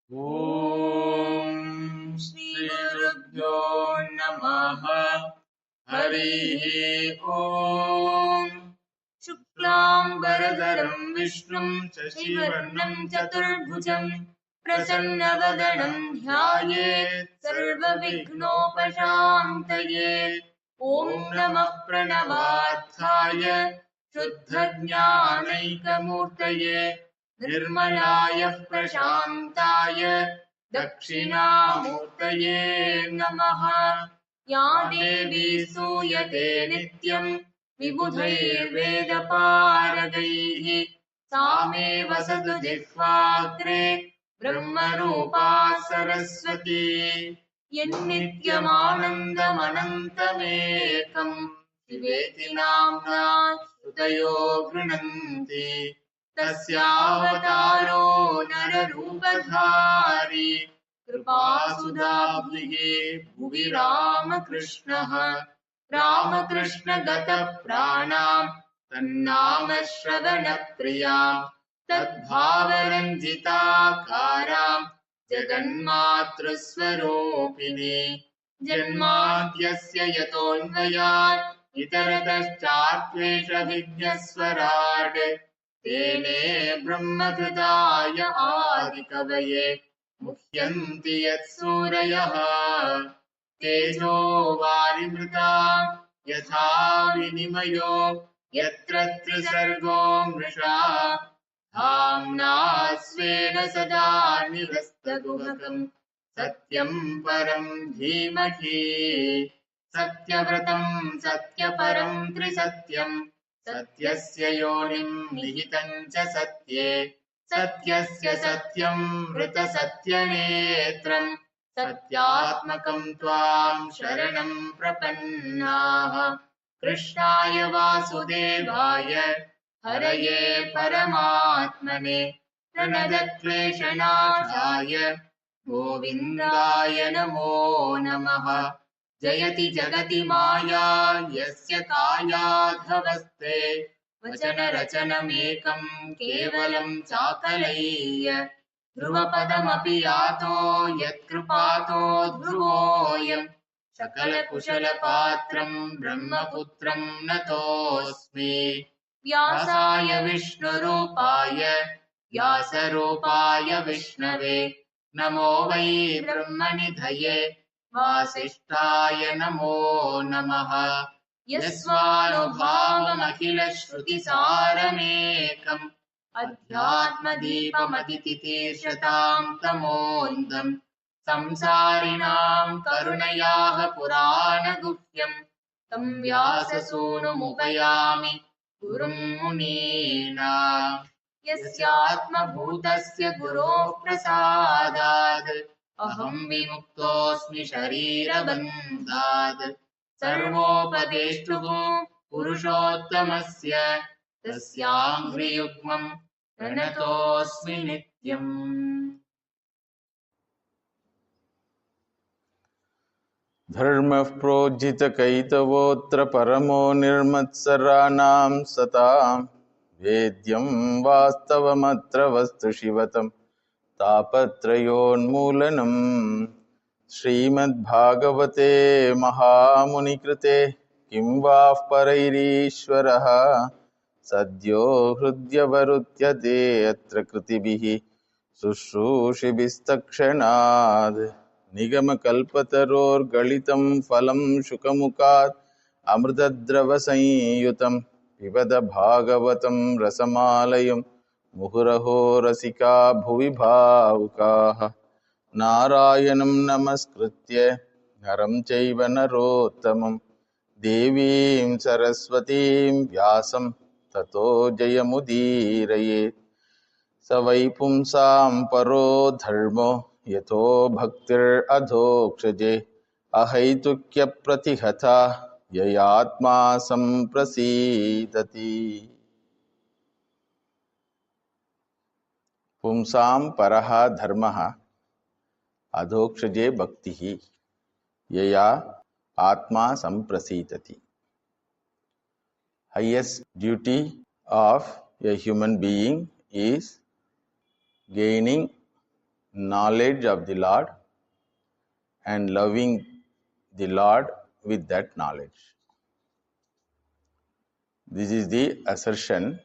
Om Shri Gurubhyo Namaha. Harihi Om. Shuklam Varadaram Vishnum Shashivarnam Chaturbhujam Prasannavadanam Dhyayet Sarva Vignopashantaye. Om Namah Pranavathaya Shuddha-jnanaikamurtaye Nirmalaya Prashantaye Dakshinamurtaye Namaha. Ya Devi Suyate Nityam Vibhudhairvedapāragaihi Same Vasatu Jihvagre Brahmarupa Saraswati Yannityamanandamanantamekam Shiveti Namna Sutayo Gृणन्ति Tasyavataro Nararupadhari Kripasudabhige Bhuvi Ramakrishnaha Ramakrishna Gata Pranam Tannama Shravana Priyam Tadbhavaranjita Karam Jaganmatriswaropini Janmadyasya Yatonvayat Itarataschatvesha Vidyaswarad Tene Brahmakritaya Adikavaye Muhyanti Yatsurayaha Tejo Varimrita Yatha Vinimayo Yatra Trisargo Mrisha Dhamna Svena Sada Nivastaguvakam Satyam Param Dhimahi Satyavratam Satyaparam Trisatyam Satyasya Yonim Nihitam Cha Satye Satyasya Satyam Vrita Satyanetram Satyatmakam Tvam Sharanam Prapannaha Krishnaya Vasudevaya Haraye Paramatmane Pranadakleshanashaya Govindaya Namo Namaha Jayati Jagati Maya Yasya Kayadhavaste Vachana Rachanamekam Kevalam Chakalaiya Dhruvapadamapi Yato Yatkrupato Dhruvoyam Sakala Kushala Patram Brahmaputram Natosmi Vyasaya Vishnurupaya Vyasarupaya Vishnave Namo Vai Brahmanidhaye Vasishtaya Namo Namaha Yasvanubhavamakhilashrutisāramekam Adhyatmadīpamadititirshatāṃ tamondam Samsārinām karunayāha purānaguhyam Tam vyāsasūnumupayāmi gurum munīnām Yasyātmabhūtasya guroh prasādād Aham vimuktośmi sharirabandhād Sarvopadeshtuhu purushottamasya Tasyāṃ hriyukmam pranatosmi nityam. धर्मः प्रोज्झितकैतवोऽत्र परमो निर्मत्सराणां सतां वेद्यं वास्तवमत्र वस्तु शिवतं तापत्रयोन्मूलनं श्रीमद्भागवते महामुनिकृते किं वाः परैरीश्वरः सद्यो हृद्यवरुध्यते अत्र कृतिभिः शुश्रूषिभिस्तक्षणात् निगमकल्पतरोर्गलितं फलं शुकमुखात् अमृतद्रवसंयुतं पिबद भागवतं रसमालयं मुहुरहो रसिका भुवि भावुकाः नारायणं नमस्कृत्य नरं चैव नरोत्तमं देवीं सरस्वतीं व्यासं ततो जयमुदीरयेत् स वै पुंसां परो धर्मो यतो भक्तिरधोक्षजे अहैतुक्यप्रतिहता ययात्मा सम्प्रसीदति पुंसां परः धर्मः अधोक्षजे भक्तिः यया आत्मा सम्प्रसीदति. Highest duty of a human being is gaining knowledge of the Lord and loving the Lord with that knowledge. This is the assertion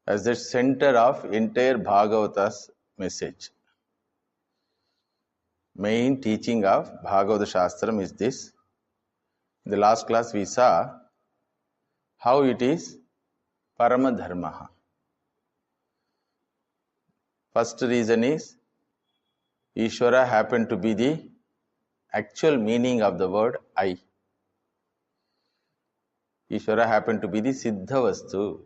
as the center of entire Bhagavata's message. Main teaching of Bhagavata Shastram is this. In the last class we saw how it is Paramadharmaha. First reason is Ishvara happened to be the actual meaning of the word I. Ishvara happened to be the Siddha Vastu.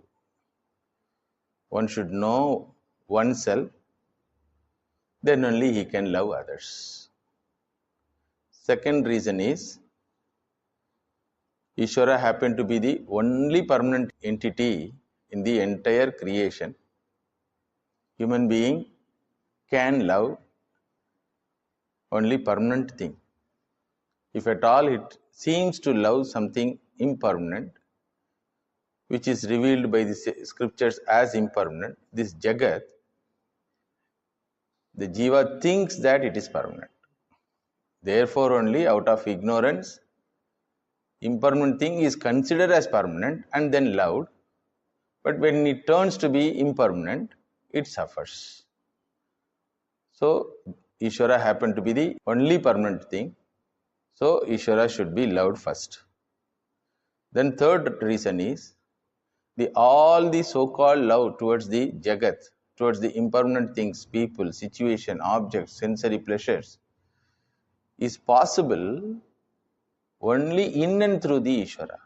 One should know oneself, then only he can love others. Second reason is Ishvara happened to be the only permanent entity in the entire creation. Human being can love only permanent thing. If at all it seems to love something impermanent, which is revealed by the scriptures as impermanent, this Jagat, the Jiva thinks that it is permanent. Therefore only out of ignorance, impermanent thing is considered as permanent and then loved, but when it turns to be impermanent, it suffers. So Ishvara happened to be the only permanent thing, so Ishvara should be loved first. Then third reason is all the so-called love towards the Jagat, towards the impermanent things, people, situation, objects, sensory pleasures, is possible only in and through the Ishvara.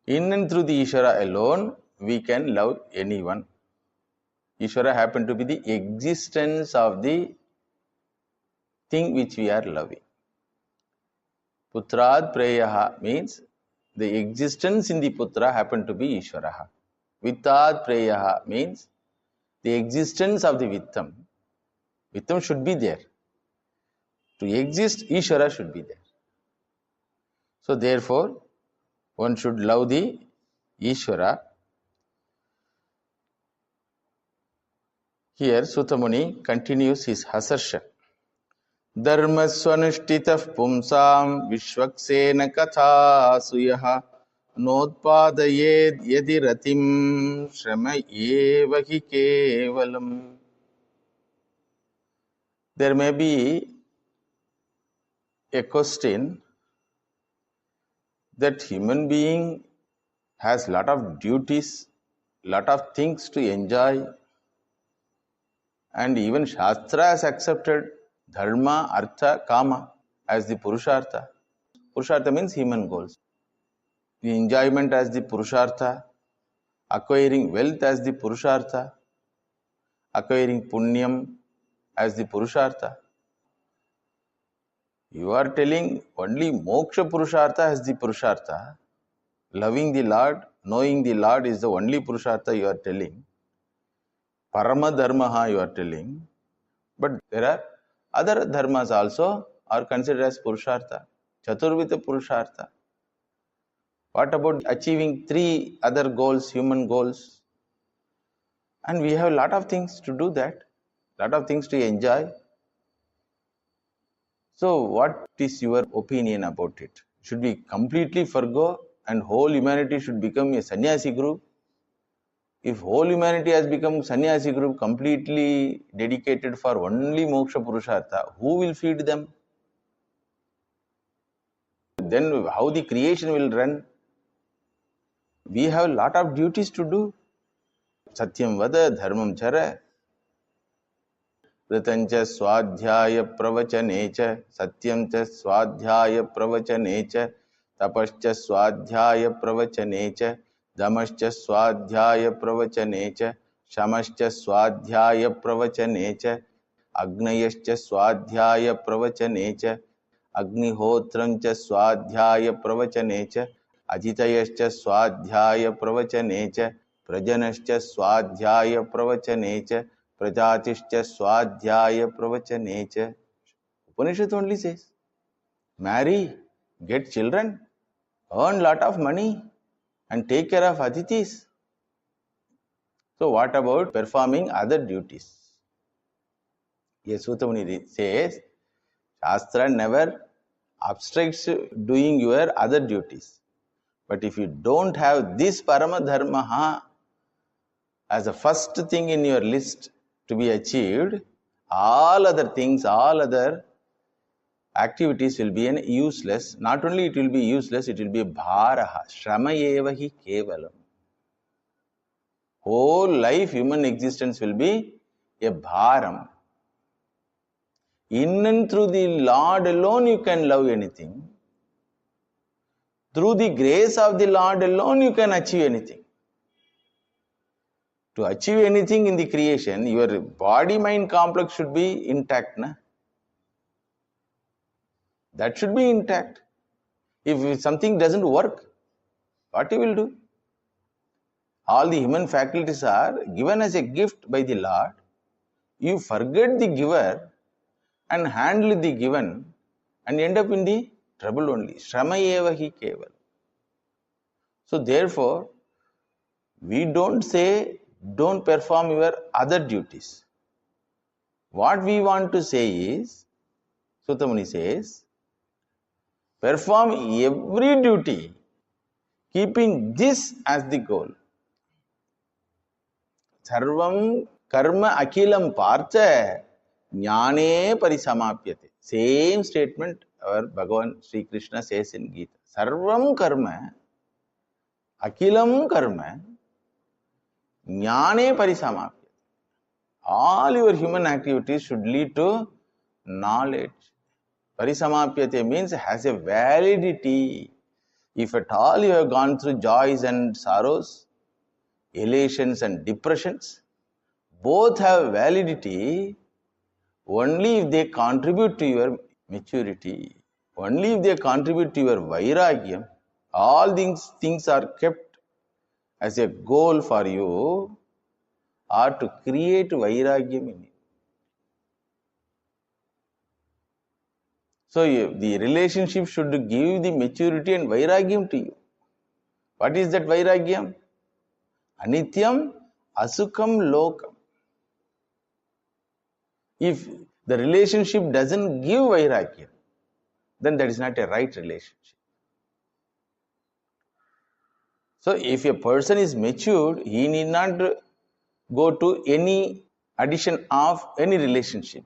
In and through the Ishvara alone, we can love anyone. Ishvara happened to be the existence of the thing which we are loving. Putrad preyaha means the existence in the putra happened to be Ishvaraha. Vittad preyaha means the existence of the vittam. Vittam should be there. To exist, Ishvara should be there. So therefore, one should love the Ishvara. Here Sutta Muni continues his assertion. Dharma swanushtitah pumsam vishvaksena katha suyaha nodpadayed yadiratim shrama eva hi kevalam. There may be a question that human being has lot of duties, lot of things to enjoy, and even Shastra has accepted Dharma, Artha, Kama as the Purushartha. Purushartha means human goals. The enjoyment as the Purushartha, acquiring wealth as the Purushartha, acquiring Punyam as the Purushartha. You are telling only Moksha Purushartha as the Purushartha. Loving the Lord, knowing the Lord is the only Purushartha you are telling. Parama Dharmaha you are telling. But there are other dharmas also are considered as Purushartha. Chaturvita Purushartha. What about achieving 3 other goals, human goals? And we have a lot of things to do that. Lot of things to enjoy. So what is your opinion about it? Should we completely forgo and whole humanity should become a sannyasi group? If whole humanity has become sannyasi group completely dedicated for only moksha purushartha, who will feed them? Then how the creation will run? We have a lot of duties to do. Satyam vada dharmam chara. Ritancha swadhyaya pravachanecha. Satyam cha swadhyaya pravachanecha. Tapascha swadhyaya pravachanecha. Damascha swadhyaya pravachane shamascha swadhyaya pravachane agnayascha swadhyaya pravachane agnihotramcha swadhyaya pravachane ajitayascha swadhyaya pravachane prajanascha swadhyaya pravachane prajatischa swadhyaya pravachane. Upanishad only says, marry, get children, earn lot of money, and take care of Adhitis. So what about performing other duties? Yes, Sutamuni says, Shastra never obstructs doing your other duties. But if you don't have this Parama Dharma as the first thing in your list to be achieved, all other things, all other activities will be useless. Not only it will be useless, it will be bharaha, shrama eva hi kevalam. Whole life, human existence will be a bharam. In and through the Lord alone you can love anything. Through the grace of the Lord alone you can achieve anything. To achieve anything in the creation, your body-mind complex should be intact. Na? That should be intact. If something doesn't work, what you will do? All the human faculties are given as a gift by the Lord. You forget the giver and handle the given and end up in the trouble only. Shrama eva hi keval. So therefore, we don't say don't perform your other duties. What we want to say is, Sutamuni says, perform every duty keeping this as the goal. Sarvam karma akilam partha jnane parisamapyate. Same statement our Bhagavan Sri Krishna says in Gita. Sarvam karma akilam karma jnane parisamapyate. All your human activities should lead to knowledge. Parisamapyate means has a validity. If at all you have gone through joys and sorrows, elations and depressions, both have validity only if they contribute to your maturity. Only if they contribute to your vairagyam. All these things are kept as a goal for you or to create vairagyam in you. So the relationship should give the maturity and vairagyam to you. What is that vairagyam? Anityam asukam lokam. If the relationship doesn't give vairagyam, then that is not a right relationship. So if a person is matured, he need not go to any addition of any relationship.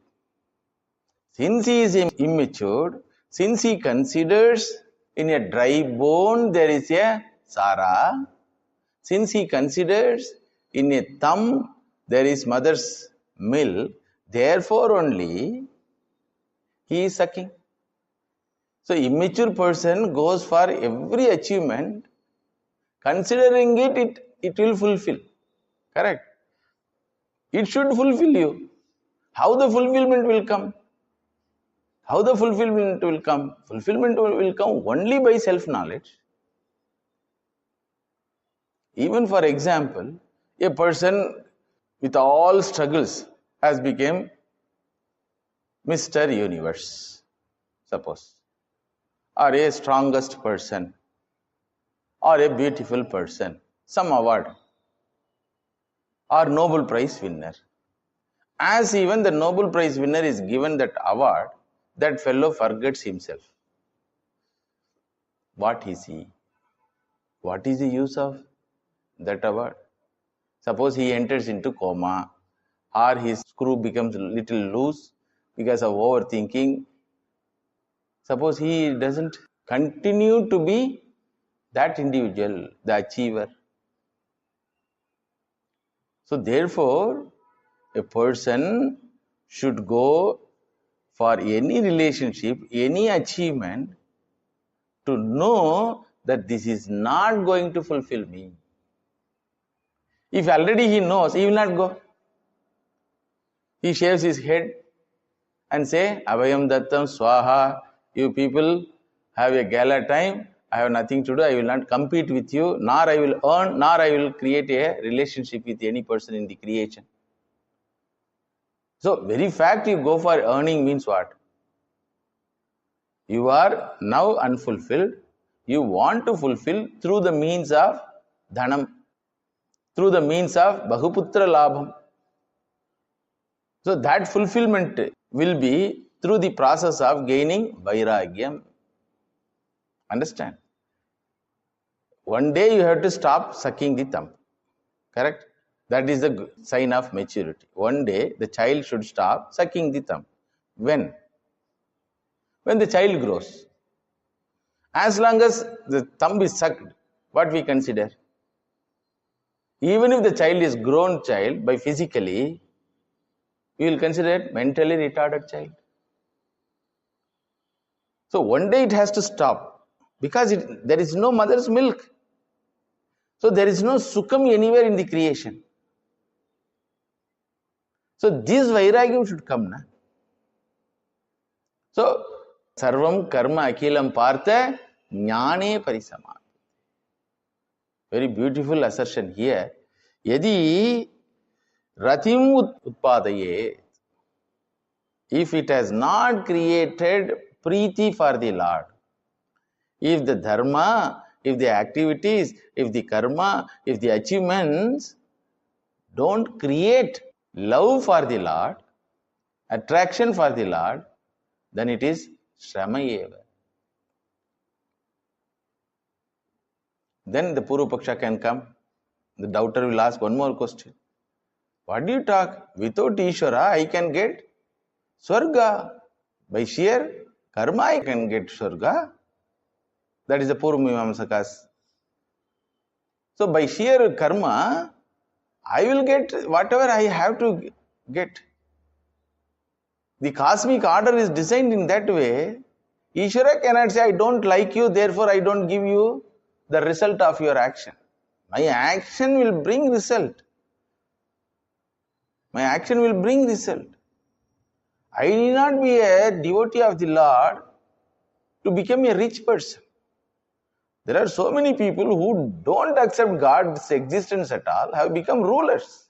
Since he is immature, since he considers in a dry bone there is a sara, since he considers in a thumb there is mother's milk, therefore only he is sucking. So immature person goes for every achievement, considering it will fulfill. Correct? It should fulfill you. How the fulfillment will come? How the fulfillment will come? Fulfillment will come only by self-knowledge. Even for example, a person with all struggles has become Mr. Universe, suppose, or a strongest person, or a beautiful person, some award, or Nobel Prize winner. As even the Nobel Prize winner is given that award, that fellow forgets himself. What is he? What is the use of that award? Suppose he enters into coma, or his screw becomes a little loose because of overthinking. Suppose he doesn't continue to be that individual, the achiever. So therefore, a person should go for any relationship, any achievement, to know that this is not going to fulfill me. If already he knows, he will not go. He shaves his head and say, Abhayam Dattam Swaha, you people have a gala time, I have nothing to do, I will not compete with you, nor I will earn, nor I will create a relationship with any person in the creation. So, very fact you go for earning means what? You are now unfulfilled. You want to fulfill through the means of dhanam. through the means of Bahuputra Labham. So that fulfillment will be through the process of gaining Vairagyam. Understand? One day you have to stop sucking the thumb. Correct? That is the sign of maturity. One day the child should stop sucking the thumb. When? When the child grows. As long as the thumb is sucked, what we consider? Even if the child is grown child by physically, we will consider it mentally retarded child. So one day it has to stop because there is no mother's milk. So there is no sukham anywhere in the creation. So this vairagyam should come. Na? So sarvam karma akilam partha jnane parisamad. Very beautiful assertion here. Yadi ratim utpadaye. If it has not created preeti for the Lord, if the dharma, if the activities, if the karma, if the achievements don't create love for the Lord, attraction for the Lord, then it is shramayeva. Then the Purva Paksha can come. The doubter will ask one more question. What do you talk? Without Ishvara, I can get Swarga. By sheer karma, I can get Swarga. That is the Purva Mimamsakas. So by sheer karma, I will get whatever I have to get. The cosmic order is designed in that way. Ishvara cannot say, I don't like you, therefore I don't give you the result of your action. My action will bring result. My action will bring result. I need not be a devotee of the Lord to become a rich person. There are so many people who don't accept God's existence at all, have become rulers.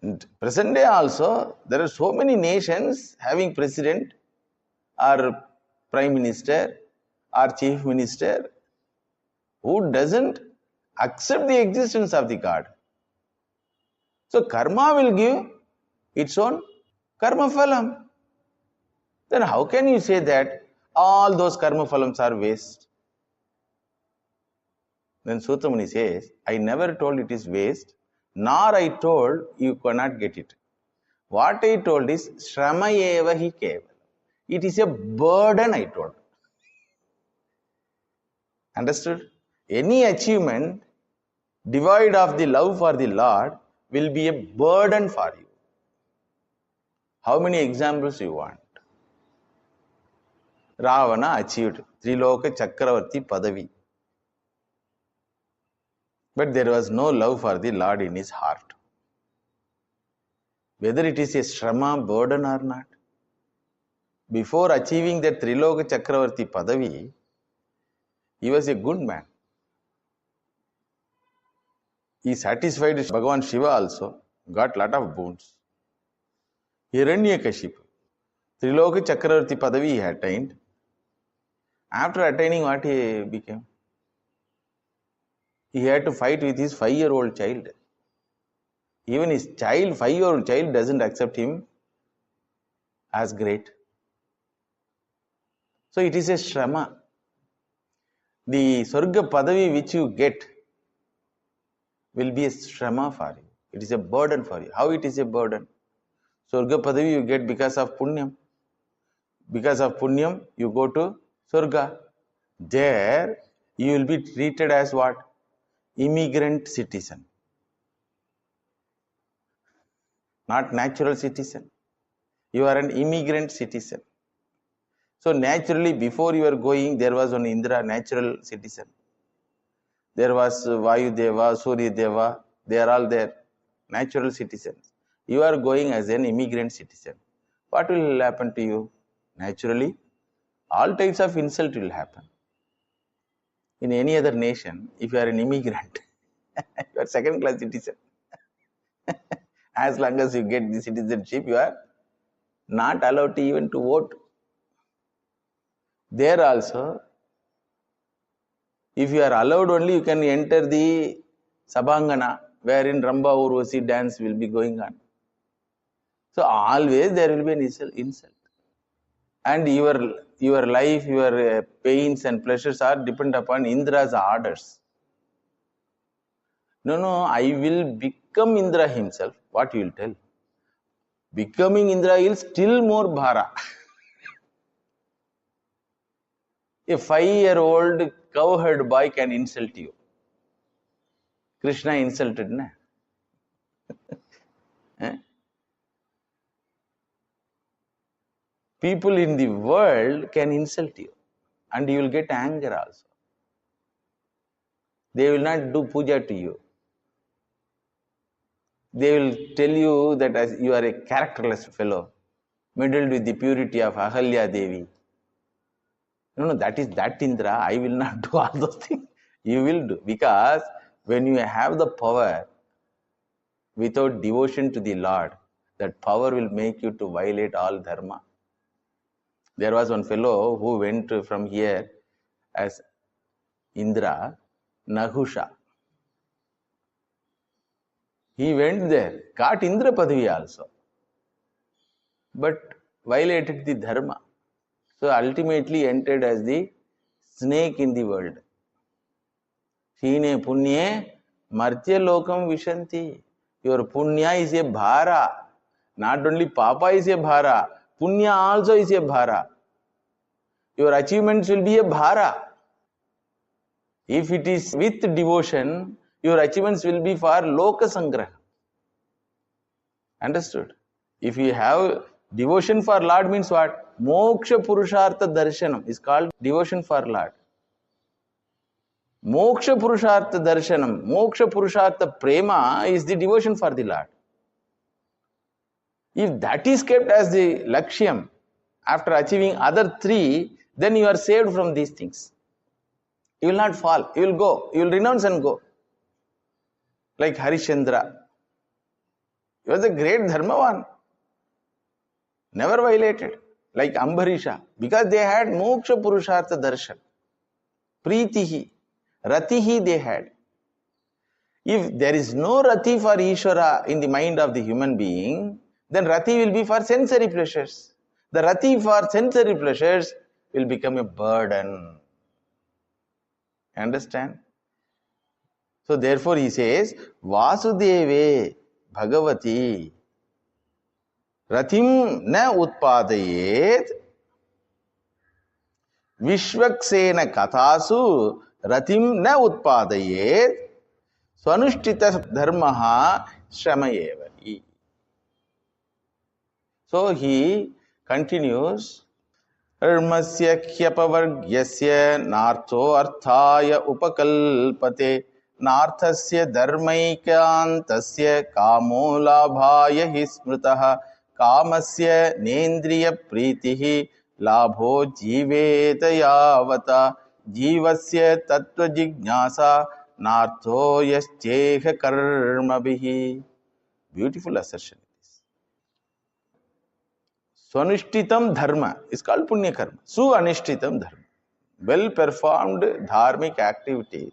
And present day also, there are so many nations having president or prime minister or chief minister who doesn't accept the existence of the God. So karma will give its own karma phalam. Then how can you say that all those karma phalams are waste? Then Sutramuni says, I never told it is waste, nor I told you cannot get it. What I told is shramayeva hi kevalam. It is a burden, I told. Understood? Any achievement devoid of the love for the Lord will be a burden for you. How many examples you want? Ravana achieved Triloka Chakravarti Padavi. But there was no love for the Lord in his heart. Whether it is a shrama burden or not. Before achieving that Triloka Chakravarti Padavi, he was a good man. He satisfied Bhagavan Shiva also, got lot of boons. Hiranyakashipu, Triloka Chakravarti Padavi he attained. After attaining, what he became? He had to fight with his 5-year-old child. Even his child, 5-year-old child, doesn't accept him as great. So it is a shrama. The Swarga Padavi which you get will be a shrama for you. It is a burden for you. How it is a burden? Swarga Padavi you get because of punyam. Because of punyam, you go to Swarga. There, you will be treated as what? Immigrant citizen. Not natural citizen. You are an immigrant citizen. So naturally, before you are going, there was one Indra, natural citizen. There was Vayu Deva, Surya Deva, they are all there, natural citizens. You are going as an immigrant citizen. What will happen to you? Naturally, all types of insult will happen. In any other nation, if you are an immigrant, you are second-class citizen. As long as you get the citizenship, you are not allowed to even to vote. There also, if you are allowed only, you can enter the Sabangana, wherein Ramba Urvasi dance will be going on. So always there will be an insult. And your life, your pains and pleasures are depend upon Indra's orders. No, I will become Indra himself. What you will tell? Becoming Indra is still more bhara. A 5-year-old cowherd boy can insult you. Krishna insulted, na? People in the world can insult you and you will get anger also. They will not do puja to you. They will tell you that as you are a characterless fellow, meddled with the purity of Ahalya Devi. No, that is that Indra. I will not do all those things. You will do. Because when you have the power without devotion to the Lord, that power will make you to violate all dharma. There was one fellow who went from here as Indra, Nahusha. He went there, got Indra Padavi also, but violated the dharma. So ultimately entered as the snake in the world. Shine punye martya lokam vishanti. Your punya is a bhara. Not only papa is a bhara, punya also is a bhara. Your achievements will be a bhara. If it is with devotion, your achievements will be for loka sangraha. Understood? If you have devotion for Lord means what? Moksha Purushartha Darshanam is called devotion for Lord. Moksha Purushartha Darshanam, Moksha Purushartha Prema is the devotion for the Lord. If that is kept as the Lakshyam, after achieving other three, then you are saved from these things. You will not fall, you will go, you will renounce and go. Like Harishchandra. He was a great Dharmavan. Never violated. Like Ambharisha. Because they had Moksha Purushartha Darshan. Preetihi. Ratihi they had. If there is no Rati for Ishvara in the mind of the human being, then Rati will be for sensory pleasures. The Rati for sensory pleasures will become a burden. Understand? So therefore he says, Vasudeve Bhagavati Ratim na utpadayet Vishvaksena Kathasu Ratim na utpadayet Swanushtita Dharmaha Shramayevai. So he continues, Dharmasya kyapavargyasya nartho arthaya upakalpate narthasya dharmaikantasya kamo labhaya hi smritaha kamasya nendriya pritihi labho jiveta yavata jivasya tattva jignasa nartho yascheha karmabihi. Beautiful assertion. Swanishtitam dharma is called punya karma. Suanishtitam dharma. Well performed dharmic activities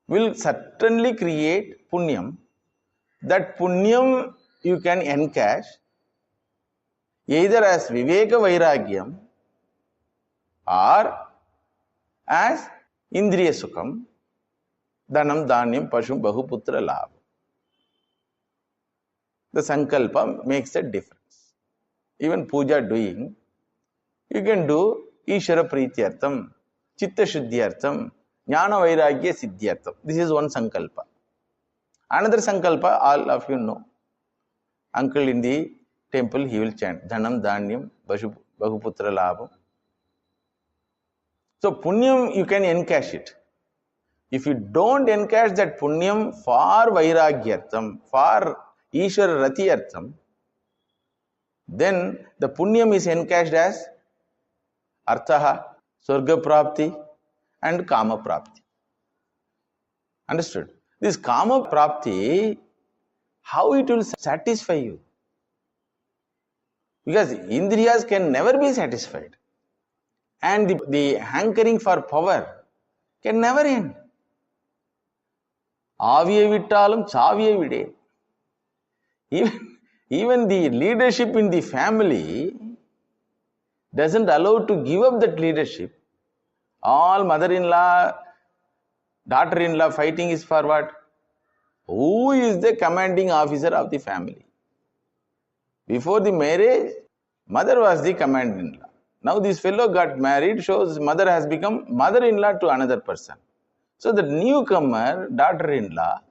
will certainly create punyam. That punyam you can encash either as viveka vairagyam or as indriya sukham, dhanam, dhanyam, pashum, bahuputra labha. The sankalpa makes a difference. Even puja doing, you can do Ishvara Prityartham, Chitta Shuddhyartham, Jnana Vairagya Siddhyartham. This is one sankalpa. Another sankalpa, all of you know. Uncle in the temple, he will chant Dhanam, Dhanyam, Bahuputra Labham. So punyam, you can encash it. If you don't encash that punyam for Vairagyartham, for Ishvara Ratiyartham, then the punyam is encashed as arthaha, swarga prapti and kama prapti. Understood? This kama prapti, how it will satisfy you? Because indriyas can never be satisfied. And the hankering for power can never end. ஆவியை விட்டாலும் சாவியை விடே. Even the leadership in the family doesn't allow to give up that leadership. All mother-in-law, daughter-in-law fighting is for what? Who is the commanding officer of the family? Before the marriage, mother was the commanding-in-law. Now this fellow got married, shows mother has become mother-in-law to another person. So the newcomer, daughter-in-law,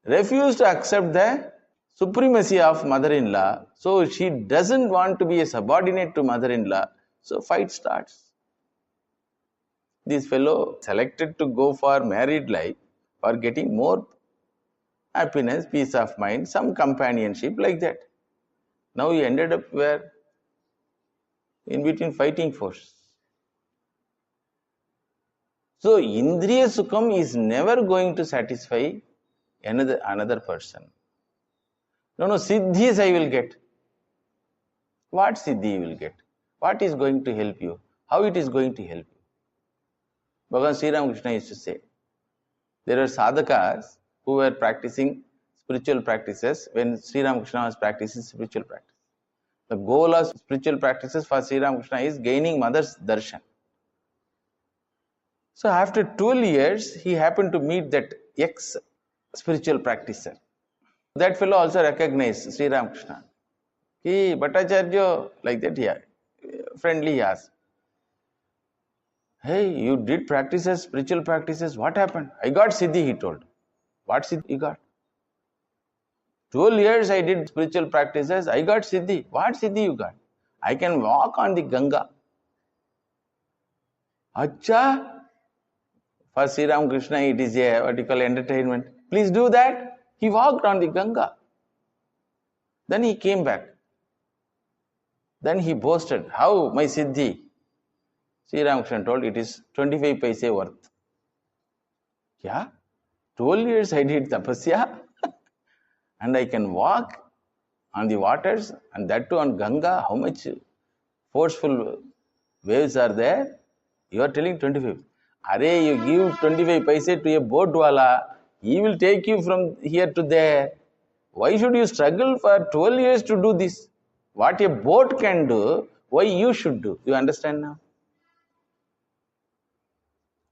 refused to accept the supremacy of mother-in-law. So she doesn't want to be a subordinate to mother-in-law. So fight starts. This fellow selected to go for married life for getting more happiness, peace of mind, some companionship like that. Now he ended up where? In between fighting forces. So Indriya Sukham is never going to satisfy another person. No, siddhis I will get. What siddhi you will get? What is going to help you? How it is going to help you? Bhagavan Sri Ramakrishna used to say, there are sadhakas who were practicing spiritual practices when Sri Ramakrishna was practicing spiritual practice. The goal of spiritual practices for Sri Ramakrishna is gaining mother's darshan. So after 12 years, he happened to meet that ex-spiritual practitioner. That fellow also recognized Sri Ramakrishna. He, Bhattacharya, like that, friendly he asked, hey, you did practices, spiritual practices, what happened? I got siddhi, he told. What siddhi you got? 12 years I did spiritual practices, I got siddhi. What siddhi you got? I can walk on the Ganga. Acha? For Sri Ramakrishna, it is a vertical entertainment. Please do that. He walked on the Ganga. Then he came back. Then he boasted, how my siddhi? Sri Ramakrishna told, it is 25 paise worth. Yeah? 12 years I did tapasya and I can walk on the waters, and that too on Ganga. How much forceful waves are there? You are telling 25. Are you give 25 paise to a boat wala, he will take you from here to there. Why should you struggle for 12 years to do this? What a boat can do, why you should do? You understand now?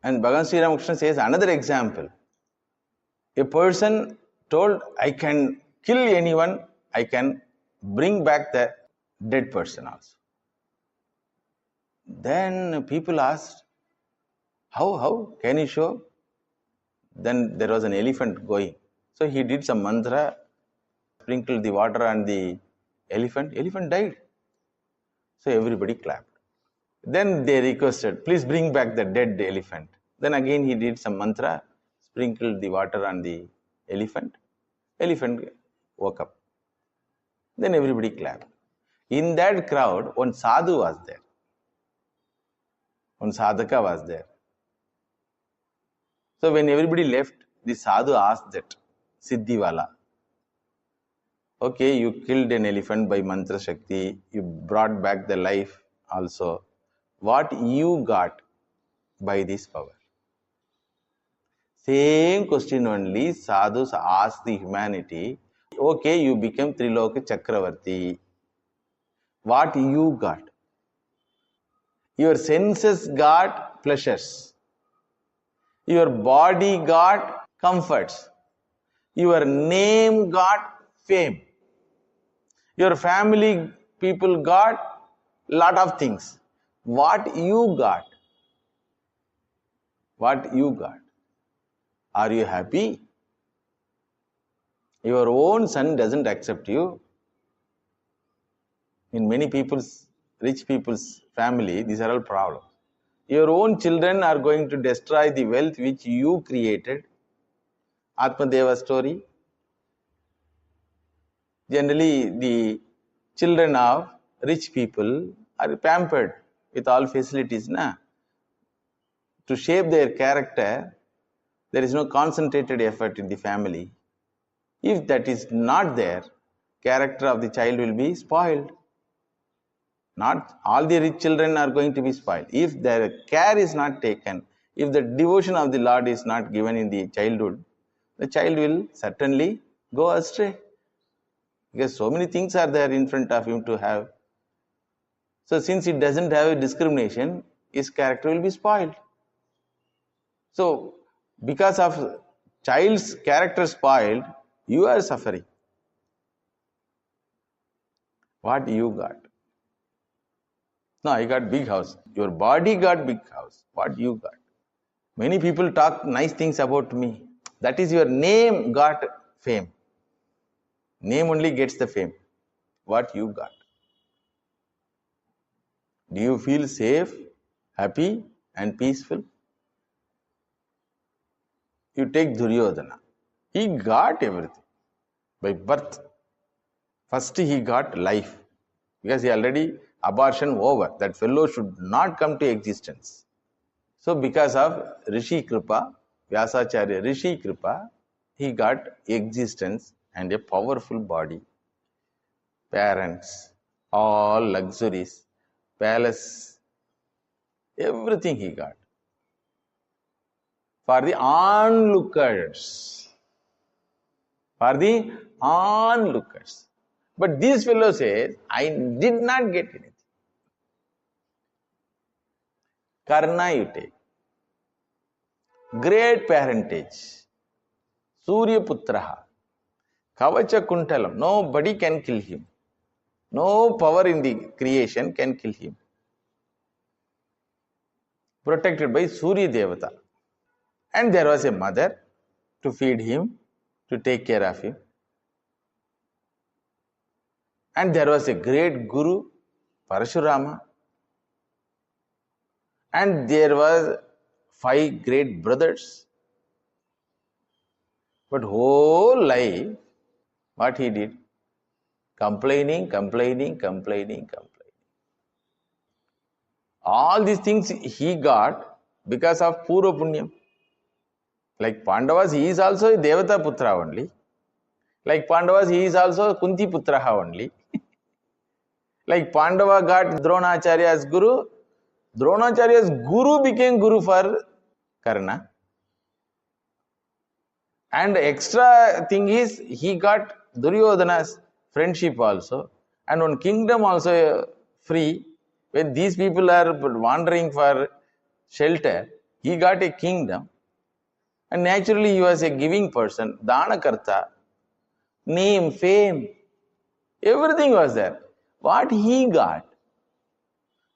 And Bhagavan Sri Ramakrishna says another example. A person told, I can kill anyone, I can bring back the dead person also. Then people asked, how? Can you show? Then there was an elephant going. So he did some mantra, sprinkled the water on the elephant. Elephant died. So everybody clapped. Then they requested, please bring back the dead elephant. Then again he did some mantra, sprinkled the water on the elephant. Elephant woke up. Then everybody clapped. In that crowd, one sadhu was there. One sadhaka was there. So when everybody left, the sadhu asked that siddhiwala, okay, you killed an elephant by mantra shakti, you brought back the life also. What you got by this power? Same question only sadhus asked the humanity. Okay, you became Triloka Chakravarti. What you got? Your senses got pleasures. Your body got comforts. Your name got fame. Your family people got lot of things. What you got? What you got? Are you happy? Your own son doesn't accept you. In many people's, rich people's family, these are all problems. Your own children are going to destroy the wealth which you created. Atmadeva story. Generally, the children of rich people are pampered with all facilities. To shape their character, there is no concentrated effort in the family. If that is not there, character of the child will be spoiled. Not all the rich children are going to be spoiled. If their care is not taken, If the devotion of the Lord is not given in the childhood, the child will certainly go astray. Because so many things are there in front of him to have. So since he doesn't have a discrimination, his character will be spoiled. So because of child's character spoiled, you are suffering. What you got? No, I got big house. Your body got big house. What you got? Many people talk nice things about me. That is your name got fame. Name only gets the fame. What you got? Do you feel safe, happy and peaceful? You take Duryodhana. He got everything by birth. First he got life. Because he already abortion over. That fellow should not come to existence. So because of Rishi Kripa, Vyasacharya Rishi Kripa, he got existence and a powerful body. Parents, all luxuries, palace, everything he got. For the onlookers. For the onlookers. But this fellow says, I did not get anything. Karna you take. Great parentage. Surya Putraha. Kavacha Kuntalam. Nobody can kill him. No power in the creation can kill him. Protected by Surya Devata. And there was a mother to feed him, to take care of him. And there was a great Guru, Parashurama. And there was 5 great brothers. But whole life, what he did? Complaining. All these things he got because of Purva Punyam. Like Pandavas, he is also a Devata Putra only. Like Pandavas, he is also Kunti Putra only. Like Pandava got Dronacharya as Guru. Dronacharya's Guru became Guru for Karna. And extra thing is, he got Duryodhana's friendship also. And one kingdom also free. When these people are wandering for shelter, he got a kingdom. And naturally, he was a giving person. Danakarta, name, fame, everything was there. What he got?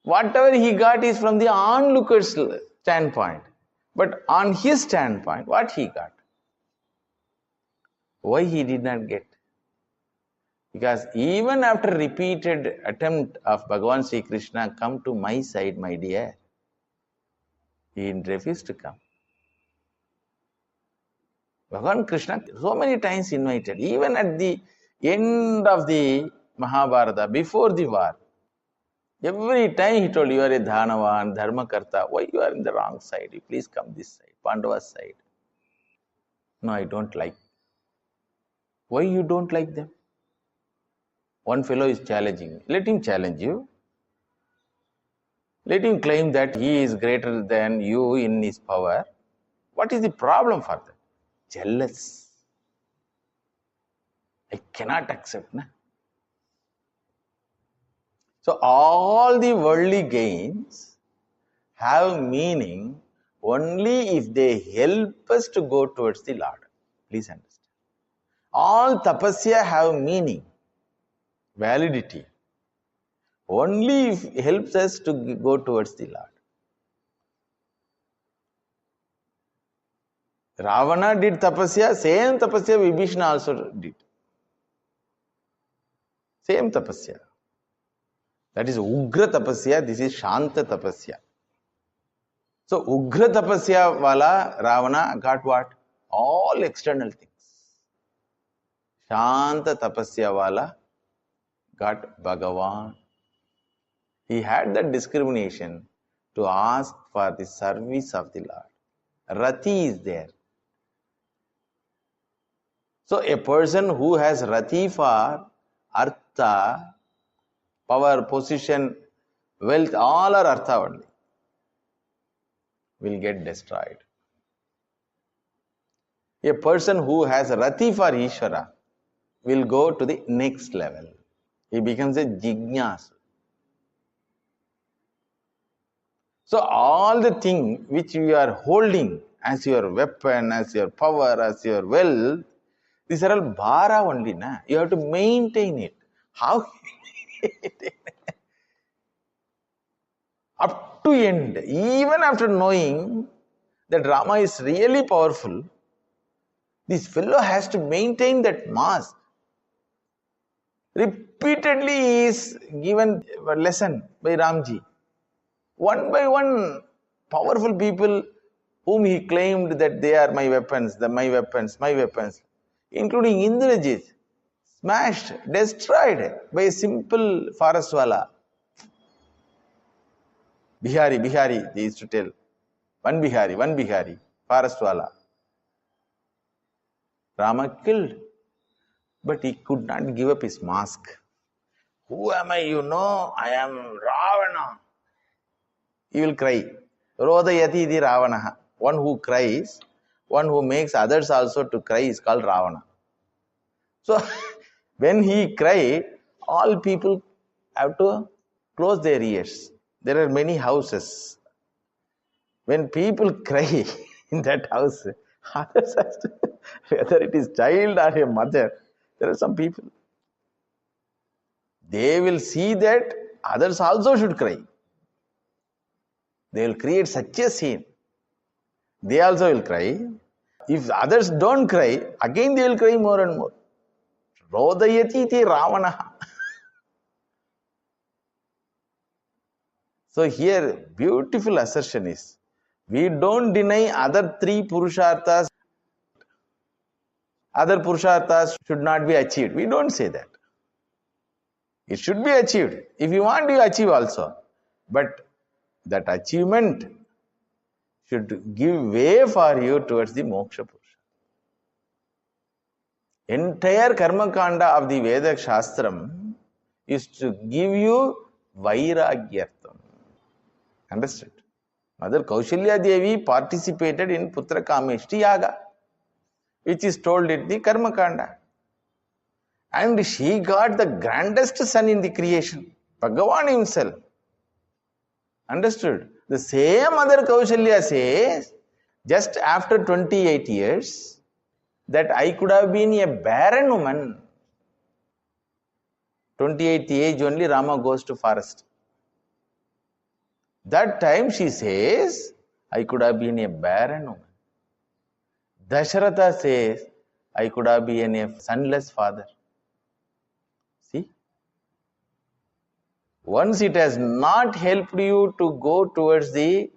Whatever he got is from the onlooker's standpoint. But on his standpoint, what he got? Why he did not get? Because even after repeated attempt of Bhagavan Sri Krishna, come to my side, my dear, he refused to come. Bhagavan Krishna so many times invited, even at the end of the Mahabharata, before the war, every time he told, you are a Dhanavan, Dharmakarta, why you are in the wrong side? You please come this side, Pandava's side. No, I don't like. Why you don't like them? One fellow is challenging me. Let him challenge you. Let him claim that he is greater than you in his power. What is the problem for that? Jealous. I cannot accept. Na? So all the worldly gains have meaning only if they help us to go towards the Lord. Please understand. All tapasya have meaning, validity, only if it helps us to go towards the Lord. Ravana did tapasya, same tapasya Vibhishana also did. Same tapasya. That is Ugra tapasya, this is Shanta tapasya. So Ugra tapasya wala Ravana got what? All external things. Shanta tapasya wala got Bhagavan. He had that discrimination to ask for the service of the Lord. Rati is there. So a person who has Rati for Artha, power, position, wealth, all are Artha only. will get destroyed. A person who has rati for Ishvara will go to the next level. He becomes a jignas. So all the thing which you are holding as your weapon, as your power, as your wealth, these are all bhara only. Na? You have to maintain it. How? Up to end. Even after knowing that Rama is really powerful, this fellow has to maintain that mass. Repeatedly he is given a lesson by Ramji. One by one, powerful people whom he claimed that they are my weapons, my weapons, including Indrajit, smashed, destroyed by a simple forest wala. Bihari, they used to tell. One Bihari, forest wala. Rama killed, but he could not give up his mask. Who am I? You know, I am Ravana. He will cry. Rodayati iti Ravanaha. One who cries, one who makes others also to cry is called Ravana. So, when he cried, all people have to close their ears. There are many houses. When people cry in that house, others have to, whether it is child or a mother, there are some people. They will see that others also should cry. They will create such a scene. They also will cry. If others don't cry, again they will cry more and more. Rodayati iti Ravanaha. So here, beautiful assertion is, we don't deny other three purusharthas. Other purusharthas should not be achieved. We don't say that. It should be achieved. If you want, you achieve also. But that achievement should give way for you towards the moksha purusha. Entire karma kanda of the Veda Shastram is to give you vairagyartam. Understood? Mother Kaushalya Devi participated in Putra Kameshti Yaga, which is told in the karma kanda. And she got the grandest son in the creation, Bhagavan himself. Understood? The same Mother Kaushalya says, just after 28 years, that I could have been a barren woman. 28th age only Rama goes to forest. That time she says, I could have been a barren woman. Dasharatha says, I could have been a sonless father. See? Once it has not helped you to go towards the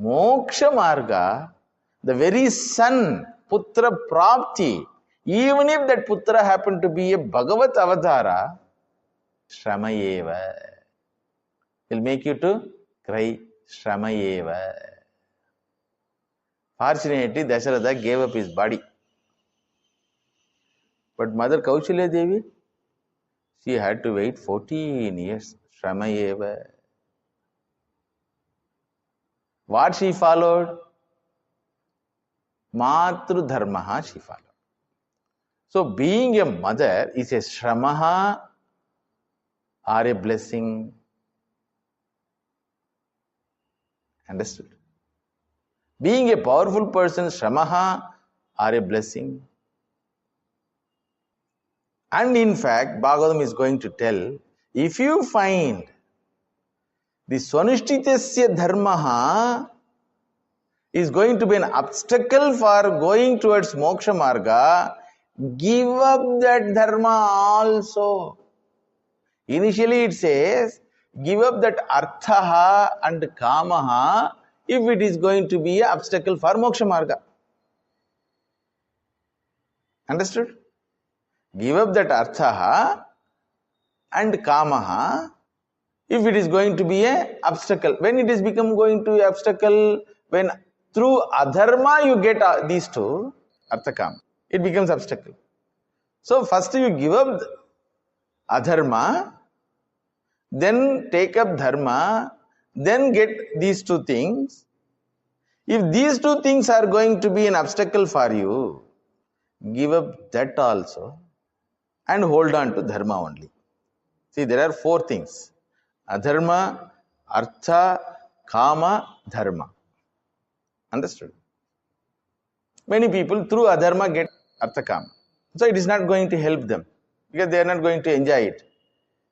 moksha marga, the very son, putra prapti, even if that putra happened to be a Bhagavat avatara, shramayeva, will make you to cry shramayeva. Fortunately, Dasharatha gave up his body. But Mother Kaushalya Devi, she had to wait 14 years. Shramayeva. What she followed? Matru dharmaha she followed. So being a mother is a shramaha or a blessing. Understood? Being a powerful person, shramaha or a blessing. And in fact, Bhagavatam is going to tell, if you find the swanishtitasya dharmaha is going to be an obstacle for going towards moksha marga, give up that dharma also. Initially it says, give up that arthaha and kamaha if it is going to be an obstacle for moksha marga. Understood? Give up that arthaha and kamaha if it is going to be an obstacle. When it is become going to be obstacle, when through adharma you get these two, artha kama, it becomes obstacle. So first you give up adharma, then take up dharma, then get these two things. If these two things are going to be an obstacle for you, give up that also and hold on to dharma only. See, there are four things: adharma, artha, kama, dharma. Understood? Many people through adharma get artha, kama. So it is not going to help them because they are not going to enjoy it.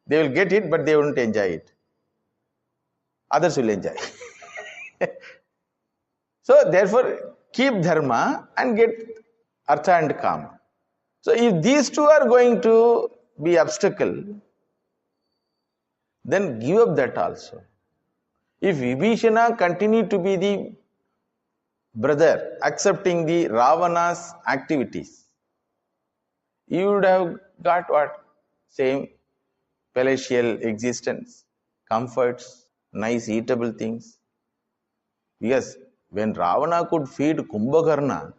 They will get it, but they won't enjoy it. Others will enjoy. So therefore, keep dharma and get artha and kama. So if these two are going to be obstacle, then give up that also. If Vibhishana continued to be the brother accepting the Ravana's activities, you would have got what? Same palatial existence, comforts, nice eatable things. Because when Ravana could feed Kumbhakarna,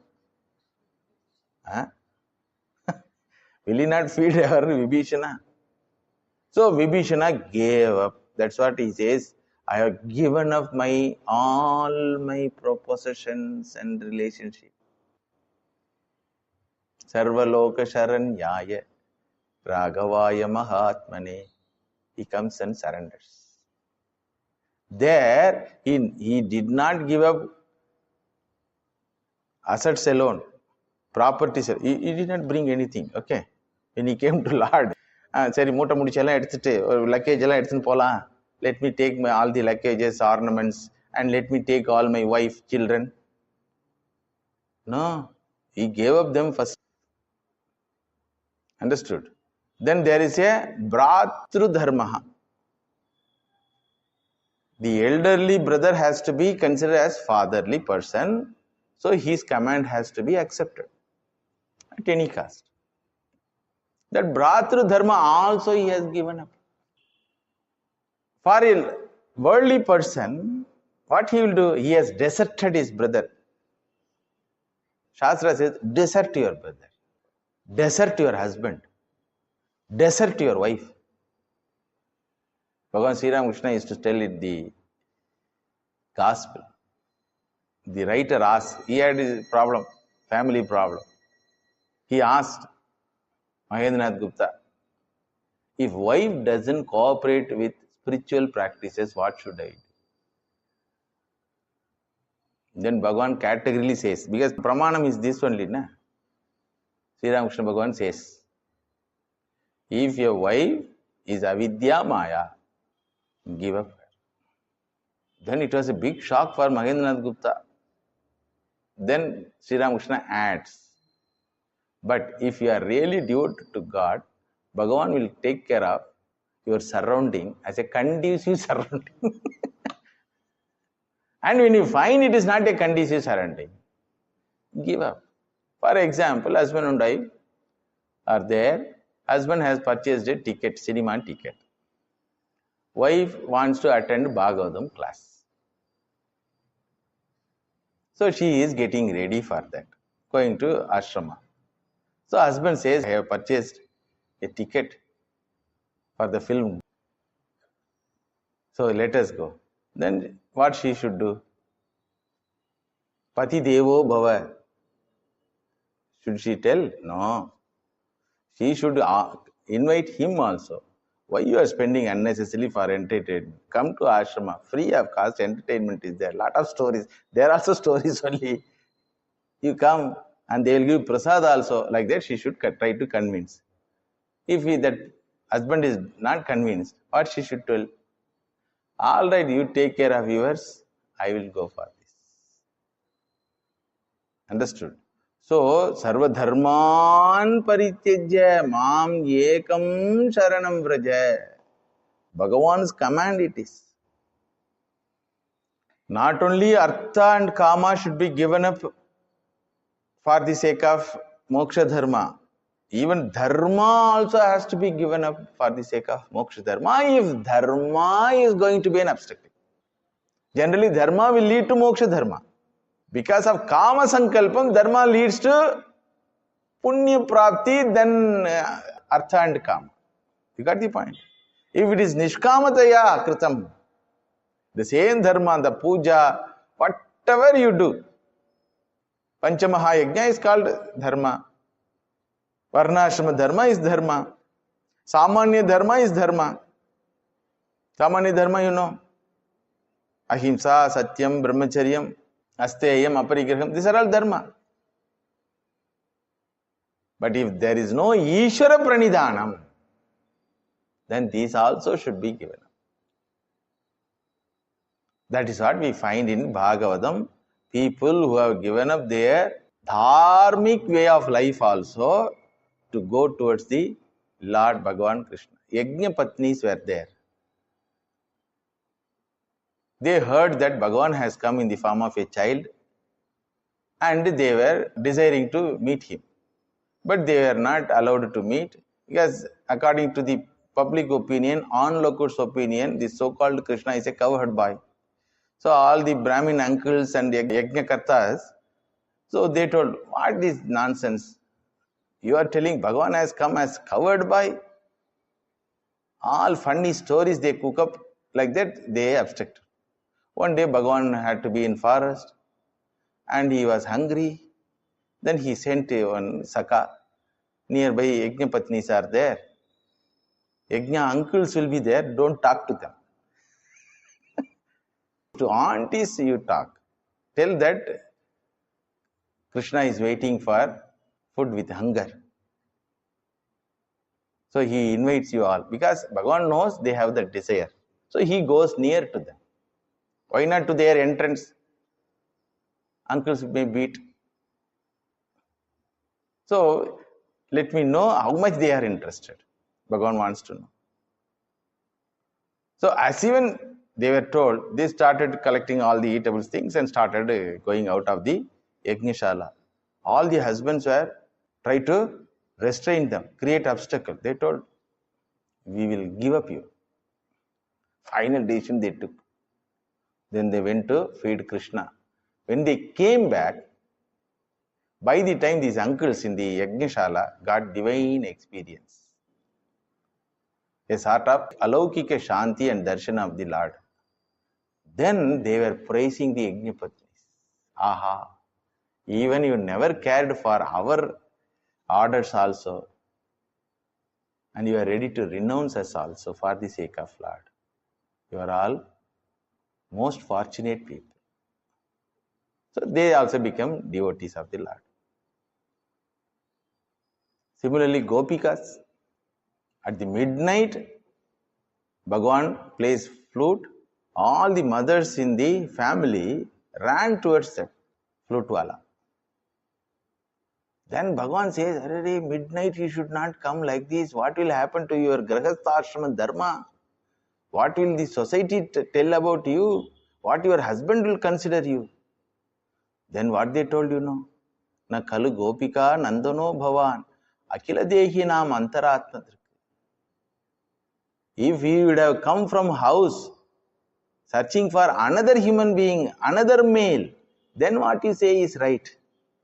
will he not feed our Vibhishana? So Vibhishana gave up. That's what he says. I have given up all my possessions and relationship. Sarvaloka Sharanyaya Raghavaya Mahatmane. He comes and surrenders. There, he did not give up assets alone, properties. He did not bring anything. Okay. When he came to Lord, சரி மூட்டை முடிச்செல்லாம் எடுத்துட்டு ஒரு luggage எல்லாம் எடுத்துன்னு போலாம். Let me take all the luggages, ornaments, and let me take all my wife, children. No, he gave up them first. Understood? Then there is a Bhratru Dharma. The elderly brother has to be considered as fatherly person, so his command has to be accepted at any cost. That Bhratru Dharma also he has given up. For a worldly person, what he will do? He has deserted his brother. Shastra says, desert your brother, desert your husband, desert your wife. Bhagavan Sri Ramakrishna used to tell it the gospel. The writer asked, he had his problem, family problem. He asked Mahendranath Gupta, if wife doesn't cooperate with spiritual practices, what should I do? Then Bhagavan categorically says, because Pramanam is this only, na? Sri Ramakrishna Bhagavan says, if your wife is avidya maya, give up her. Then it was a big shock for Mahendranath Gupta. Then Sri Ramakrishna adds, but if you are really devoted to God, Bhagavan will take care of your surrounding as a conducive surrounding. And when you find it is not a conducive surrounding, give up. For example, husband and wife are there. Husband has purchased a ticket, cinema ticket. Wife wants to attend Bhagavatam class. So she is getting ready for that, going to ashrama. So husband says, I have purchased a ticket for the film. So let us go. Then what she should do? Pati Devo Bhava. Should she tell? No. She should invite him also. Why you are spending unnecessarily for entertainment? Come to ashrama. Free of cost entertainment is there. Lot of stories. There are also stories only. You come and they will give prasad also. Like that she should try to convince. If that husband is not convinced, what she should tell? All right, you take care of yours. I will go for this. Understood? So, sarva dharman parityajya mam ekam sharanam vraja. Bhagavan's command it is. Not only artha and kama should be given up for the sake of moksha dharma. Even dharma also has to be given up for the sake of moksha dharma if dharma is going to be an obstacle. Generally, dharma will lead to moksha dharma. Because of kama sankalpam, dharma leads to punya prapti, then artha and kama. You got the point? If it is nishkamataya kritam, the same dharma, the puja, whatever you do. Panchamahayajna is called dharma. Varnashrama dharma is dharma. Samanya dharma is dharma. Samanya dharma, you know. Ahimsa, Satyam, Brahmacharyam, Asteyam, Aparigraham. These are all dharma. But if there is no Ishvara Pranidhanam, then these also should be given up. That is what we find in Bhagavatam. People who have given up their dharmic way of life also to go towards the Lord Bhagavan Krishna. Yajna Patnis were there. They heard that Bhagavan has come in the form of a child and they were desiring to meet him. But they were not allowed to meet because according to the public opinion, onlookers' opinion, the so-called Krishna is a cowherd boy. So all the Brahmin uncles and Yajnakartas, so they told, what is nonsense? You are telling Bhagavan has come as cowherd boy? All funny stories they cook up like that, they abstract. One day Bhagavan had to be in forest and he was hungry. Then he sent one Saka. Nearby Yajna Patnis are there. Yajna uncles will be there, don't talk to them. To aunties you talk. Tell that Krishna is waiting for food with hunger. So he invites you all because Bhagavan knows they have that desire. So he goes near to them. Why not to their entrance? Uncles may beat. So let me know how much they are interested. Bhagavan wants to know. So as even they were told, they started collecting all the eatable things and started going out of the Yajnashala. All the husbands were trying to restrain them, create obstacle. They told, we will give up you. Final decision they took. Then they went to feed Krishna. When they came back, by the time these uncles in the Yajnashala got divine experience, a sort of alaukika shanti and darshana of the Lord. Then they were praising the Yajnapatnis. Aha, even you never cared for our orders also, and you are ready to renounce us also for the sake of Lord. You are all most fortunate people. So they also become devotees of the Lord. Similarly, Gopikas, at the midnight, Bhagavan plays flute. All the mothers in the family ran towards that flute wala. Then Bhagavan says, Arre, midnight you should not come like this. What will happen to your grahastha dharma? What will the society tell about you? What your husband will consider you? Then what they told, you know? Na kalu gopika nandano bhavan akila dehi nam antaratma. If he would have come from house searching for another human being, another male, then what you say is right,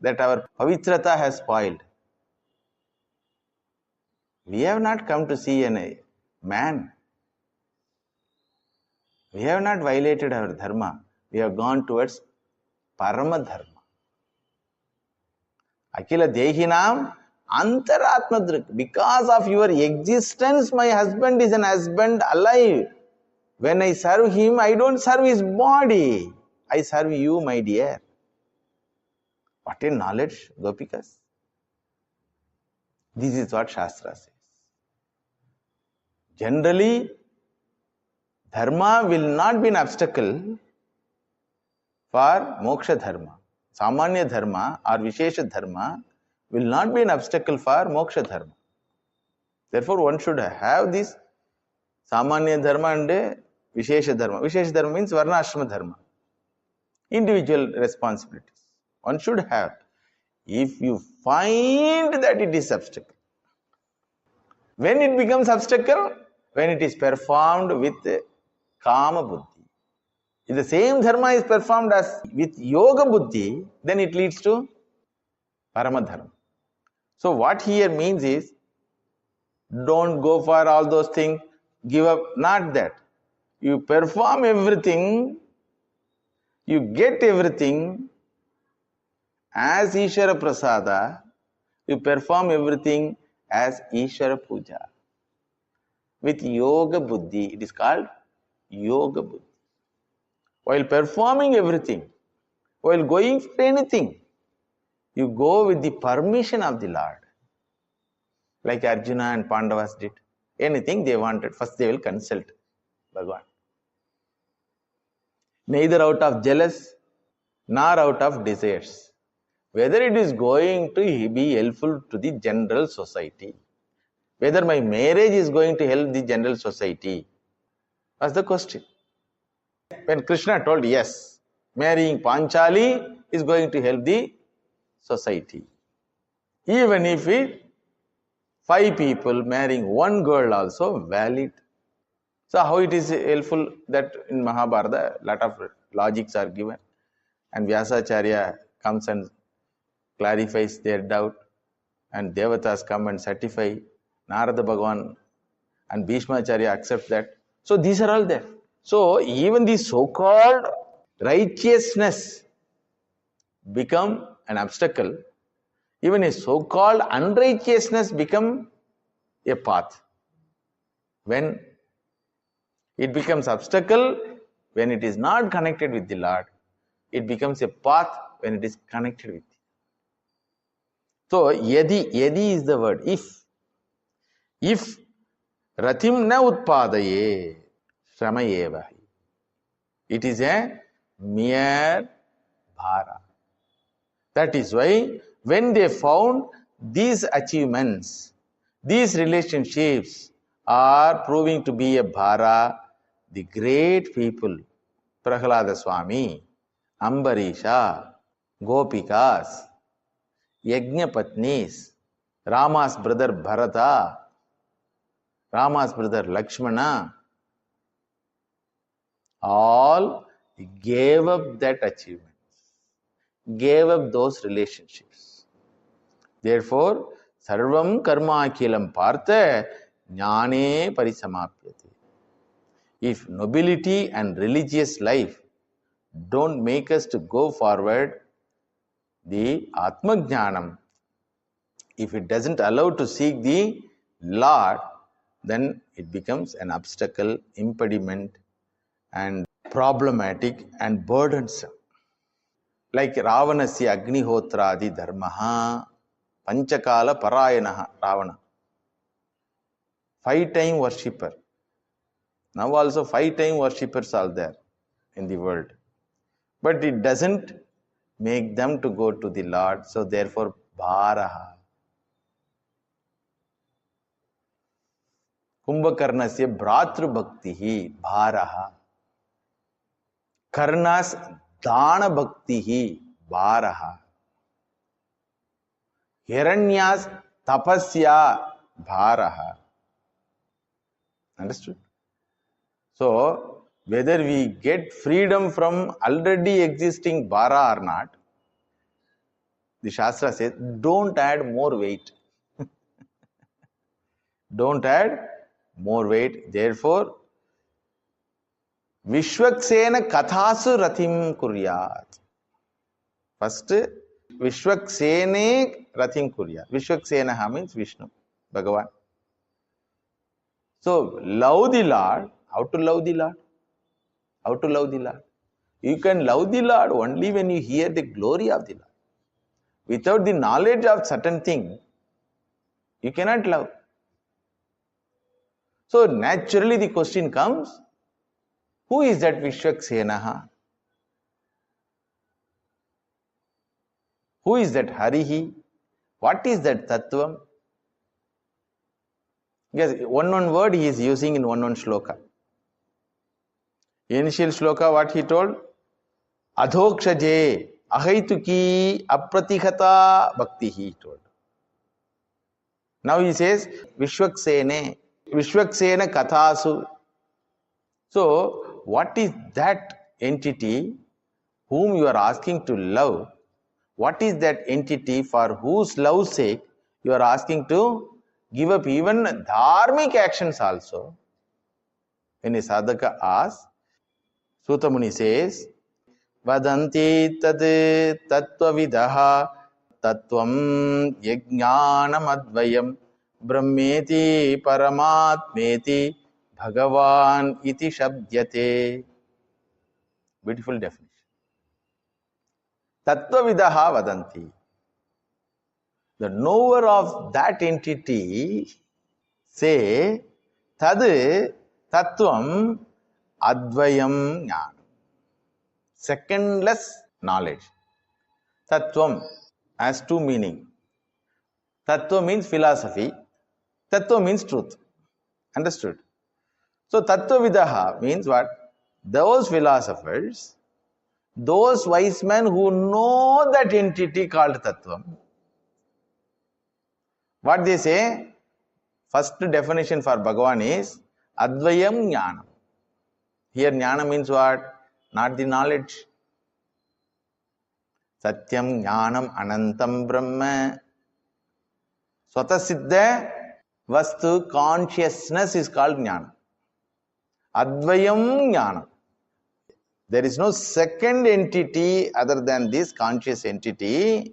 that our pavitrata has spoiled. We have not come to see a man. We have not violated our dharma. We have gone towards parama dharma. Akila dehinam antaratmadrik. Because of your existence, my husband is an husband alive. When I serve him, I don't serve his body. I serve you, my dear. What a knowledge, Gopikas. This is what Shastra says. Generally, dharma will not be an obstacle for moksha dharma. Samanya dharma or Vishesha dharma will not be an obstacle for moksha dharma. Therefore, one should have this Samanya dharma and Vishesha dharma. Vishesha dharma means Varnashrama dharma. Individual responsibilities. One should have. If you find that it is obstacle. When it becomes obstacle? When it is performed with Kama Buddhi. If the same dharma is performed as with Yoga Buddhi, then it leads to Paramadharma. So what here means is, don't go for all those things, give up, not that. You perform everything You get everything as Ishvara Prasada, you perform everything as Ishvara Puja. With Yoga Buddhi, it is called Yoga Buddhi. While performing everything, while going for anything, you go with the permission of the Lord. Like Arjuna and Pandavas did. Anything they wanted, first they will consult Bhagavan. Neither out of jealous nor out of desires. Whether it is going to be helpful to the general society. Whether my marriage is going to help the general society. Was the question. When Krishna told yes, marrying Panchali is going to help the society. Even if it 5 people marrying one girl also valid. So how it is helpful that in Mahabharata lot of logics are given and Vyasacharya comes and clarifies their doubt and Devatas come and certify, Narada Bhagavan and Bhishmacharya accept that. So these are all there. So even the so-called righteousness become an obstacle. Even a so-called unrighteousness become a path. When it becomes obstacle, when it is not connected with the Lord, it becomes a path when it is connected with. So yadi is the word. If ratim na utpadaye shramayeva. It is a mere bhara. That is why when they found these achievements, these relationships are proving to be a bhara, the great people, Prahlada Swami, Ambarisha, Gopikas, Yajnapatnis, Rama's brother Bharata, Rama's brother Lakshmana, all gave up that achievement, gave up those relationships. Therefore, Sarvam Karma Akilam Partha Jnane Parisamapyate. If nobility and religious life don't make us to go forward, the Atma Jnanam, if it doesn't allow to seek the Lord, then it becomes an obstacle, impediment, and problematic and burdensome. Like Ravanasya Agnihotradi Dharmaha Panchakala Parayanaha Ravana. 5-time worshipper. Now also 5-time worshippers are there in the world. But it doesn't make them to go to the Lord. So therefore, Bharaha. Kumbhakarnasya Bhratru Bhaktihi Bharaha. Karnas Dana Bhaktihi Bharaha. Hiranyas Tapasya Bharaha. Understood? So, whether we get freedom from already existing bhara or not, the Shastra says, don't add more weight. Don't add more weight. Therefore, Vishwaksena Kathasu Rathim Kuryat. First, Vishwaksene Rathim Kuryat. Vishwaksena means Vishnu, Bhagavan. So, love the Lord. How to love the Lord? How to love the Lord? You can love the Lord only when you hear the glory of the Lord. Without the knowledge of certain thing, you cannot love. So naturally the question comes, who is that Vishwaksenaha? Who is that Harihi? What is that Tattvam? Yes, one word he is using in one shloka. Initial shloka, what he told? Adhokshaje ahaituki apratighata bhakti, he told. Now he says Vishwaksene Kathasu. So what is that entity whom you are asking to love? What is that entity for whose love's sake you are asking to give up even dharmic actions also? When a sadhaka asks, Suta Muni says, vadanti tad tattvavidah tattvam yajnanam advayam brahmeti paramatmeti bhagavan iti shabdyate. Beautiful definition. Tattvavidah vadanti. The knower of that entity say tad tattvam advayam jnanam. Secondless knowledge. Tattvam has two meanings. Tattva means philosophy. Tattva means truth. Understood? So Tattvavidaha means what? Those philosophers, those wise men who know that entity called Tattvam. What they say? First definition for Bhagavan is Advayam Jnanam. Here Jnana means what? Not the knowledge. Satyam Jnanam Anantam Brahma. Swatasiddha Vastu consciousness is called Jnana. Advayam Jnanam. There is no second entity other than this conscious entity,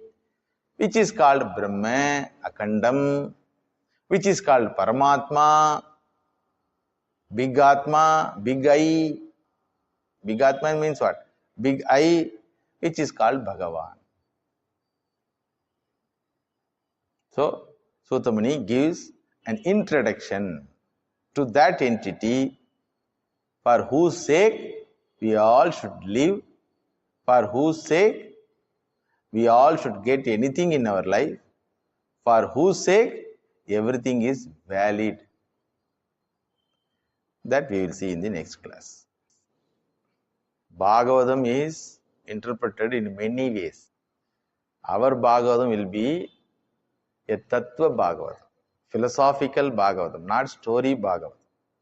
which is called Brahma, Akandam, which is called Paramatma, Big Atma, Big I. Big Atma means what? Big I, which is called Bhagavan. So, Sutamani gives an introduction to that entity for whose sake we all should live, for whose sake we all should get anything in our life, for whose sake everything is valid. That we will see in the next class. Bhagavatam is interpreted in many ways. Our Bhagavatam will be a Tattva Bhagavatam, philosophical Bhagavatam, not story Bhagavatam.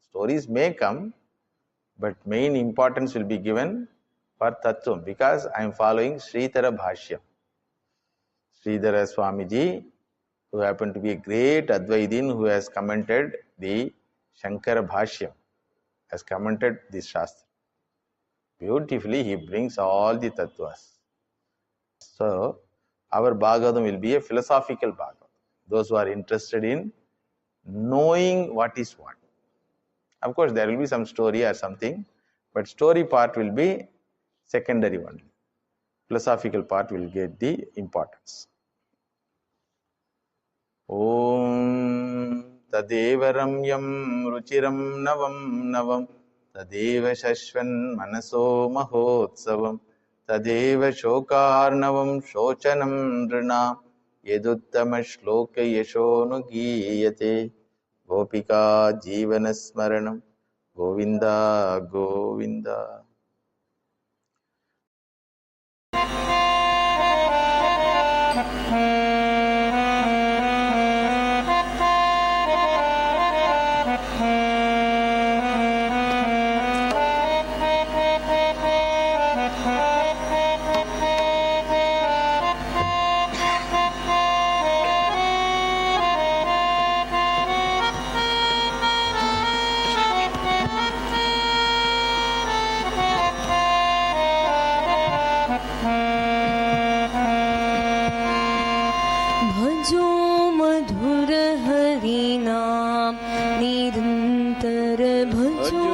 Stories may come, but main importance will be given for Tattvam, because I am following Sridhara Bhashyam. Sridhara Swamiji, who happened to be a great Advaidin who has commented the Shankara Bhashyam, has commented this Shastra. Beautifully, he brings all the tattvas. So, our Bhagavatam will be a philosophical Bhagavatam. Those who are interested in knowing what is what. Of course, there will be some story or something, but story part will be secondary only. Philosophical part will get the importance. Om Tadeva Ramyam Ruchiram Navam Navam Tadeva Shashvan Manaso Mahotsavam Tadeva Shokarnavam Shochanam Nrina Yeduttama Shloka Yashonu Giyate Gopika Jivana Smaranam Govinda Govinda. भजो